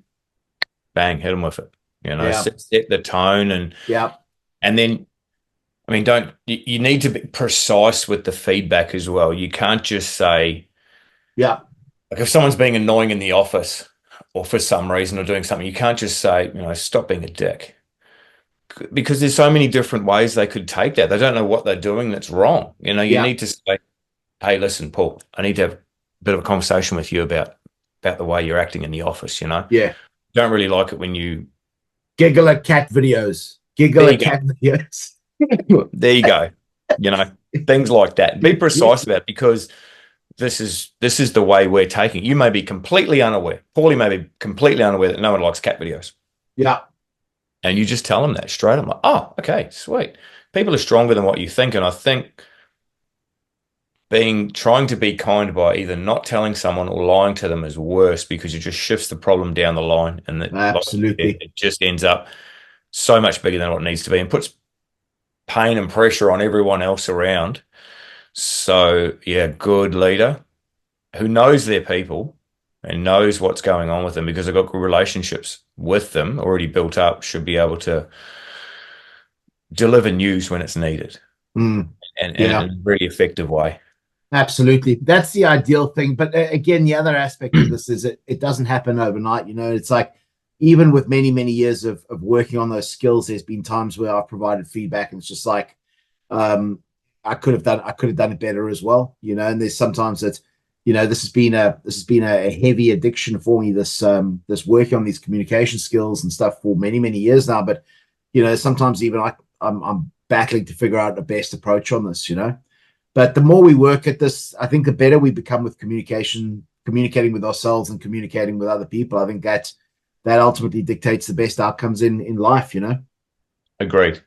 Bang, hit them with it. Set the tone and then, I mean, you need to be precise with the feedback as well. You can't just say, like if someone's being annoying in the office or for some reason or doing something, you can't just say, stop being a dick. Because there's so many different ways they could take that. They don't know what they're doing that's wrong. You need to say, hey, listen, Paul, I need to have a bit of a conversation with you about the way you're acting in the office, Yeah. Don't really like it when you giggle at cat videos. Videos. There you go. Things like that. Be precise about it because this is the way we're taking it. You may be completely unaware. Paulie may be completely unaware that no one likes cat videos. Yeah. And you just tell them that straight. I'm like, oh, okay, sweet. People are stronger than what you think. And I think trying to be kind by either not telling someone or lying to them is worse because it just shifts the problem down the line. And absolutely, it just ends up so much bigger than what it needs to be and puts pain and pressure on everyone else around. So, good leader who knows their people and knows what's going on with them because they've got good relationships with them already built up should be able to deliver news when it's needed and in a really effective way. Absolutely. That's the ideal thing. But again, the other aspect of this is it doesn't happen overnight. It's like even with many, many years of working on those skills, there's been times where I've provided feedback and it's just like, I could have done it better as well, and there's sometimes that, this has been a heavy addiction for me, this working on these communication skills and stuff for many, many years now. But, sometimes even I'm battling to figure out the best approach on this, But the more we work at this, I think the better we become with communicating with ourselves and communicating with other people. I think that ultimately dictates the best outcomes in life, Agreed.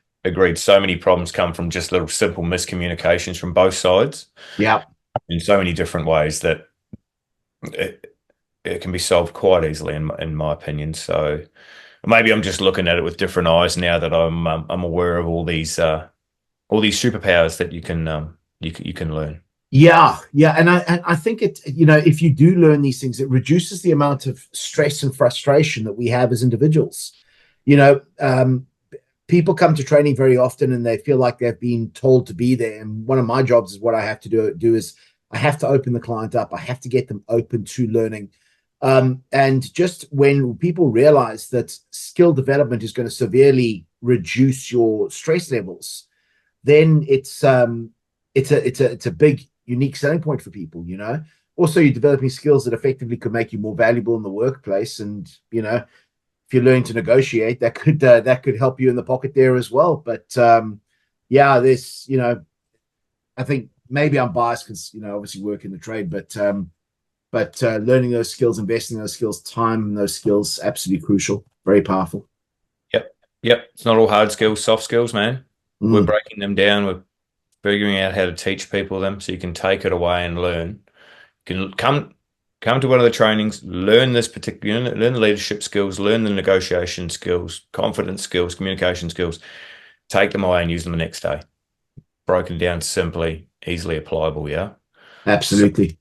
So many problems come from just little simple miscommunications from both sides. Yeah. In so many different ways that it can be solved quite easily, in my opinion. So maybe I'm just looking at it with different eyes now that I'm aware of all these superpowers that you can learn. Yeah. And I think it, if you do learn these things, it reduces the amount of stress and frustration that we have as individuals. People come to training very often and they feel like they've been told to be there. And one of my jobs is what I have to do is I have to open the client up. I have to get them open to learning. And just when people realize that skill development is going to severely reduce your stress levels, then it's a big unique selling point for people. Also, you're developing skills that effectively could make you more valuable in the workplace. And if you learn to negotiate, that could help you in the pocket there as well. But there's I think maybe I'm biased because obviously work in the trade, but learning those skills, investing in those skills, time in those skills, absolutely crucial, very powerful. Yep. It's not all hard skills, soft skills, man. We're breaking them down. We're figuring out how to teach people them so you can take it away and learn. You can come to one of the trainings, learn this particular, learn the leadership skills, learn the negotiation skills, confidence skills, communication skills, take them away and use them the next day. Broken down simply, easily applicable, yeah? Absolutely. So,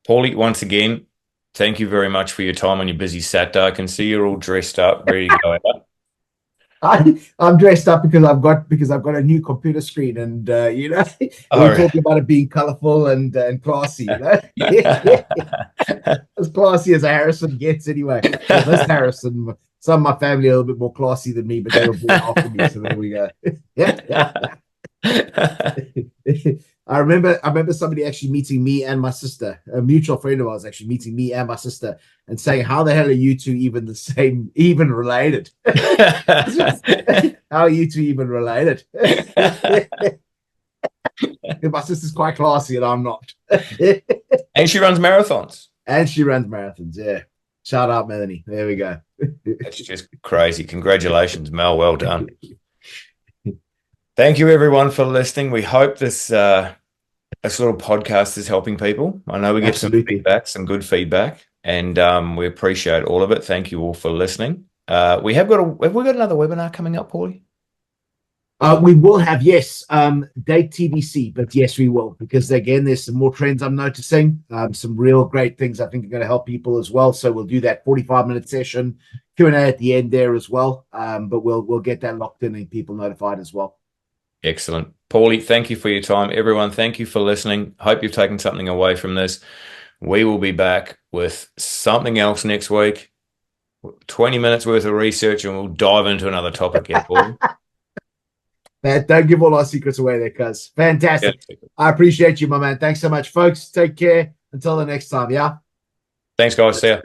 Paulie, once again, thank you very much for your time on your busy Saturday. I can see you're all dressed up, ready to go out. I'm dressed up because I've got a new computer screen, and we're talking about it being colorful and classy. As classy as a Harrison gets, anyway. Well, this Harrison, some of my family are a little bit more classy than me, but they were born after me, so there we go. I remember somebody actually meeting me and my sister, a mutual friend of ours actually meeting me and my sister and saying, how the hell are you two even the same, even related? How are you two even related? My sister's quite classy and I'm not. And she runs marathons. Yeah. Shout out, Melanie. There we go. That's just crazy. Congratulations, Mel. Well done. Thank you, everyone, for listening. We hope this little podcast is helping people. I know we get some feedback, some good feedback, and we appreciate all of it. Thank you all for listening. Have we got another webinar coming up, Paulie? We will have, yes, date TBC, but yes, we will, because again, there's some more trends I'm noticing, some real great things I think are going to help people as well. So we'll do that 45-minute session, Q&A at the end there as well. But we'll get that locked in and people notified as well. Excellent. Paulie, thank you for your time. Everyone, thank you for listening. Hope you've taken something away from this. We will be back with something else next week, 20 minutes worth of research, and we'll dive into another topic here, Paulie. Don't give all our secrets away there, cuz. Fantastic. Yeah. I appreciate you, my man. Thanks so much, folks. Take care. Until the next time, yeah? Thanks, guys. See ya.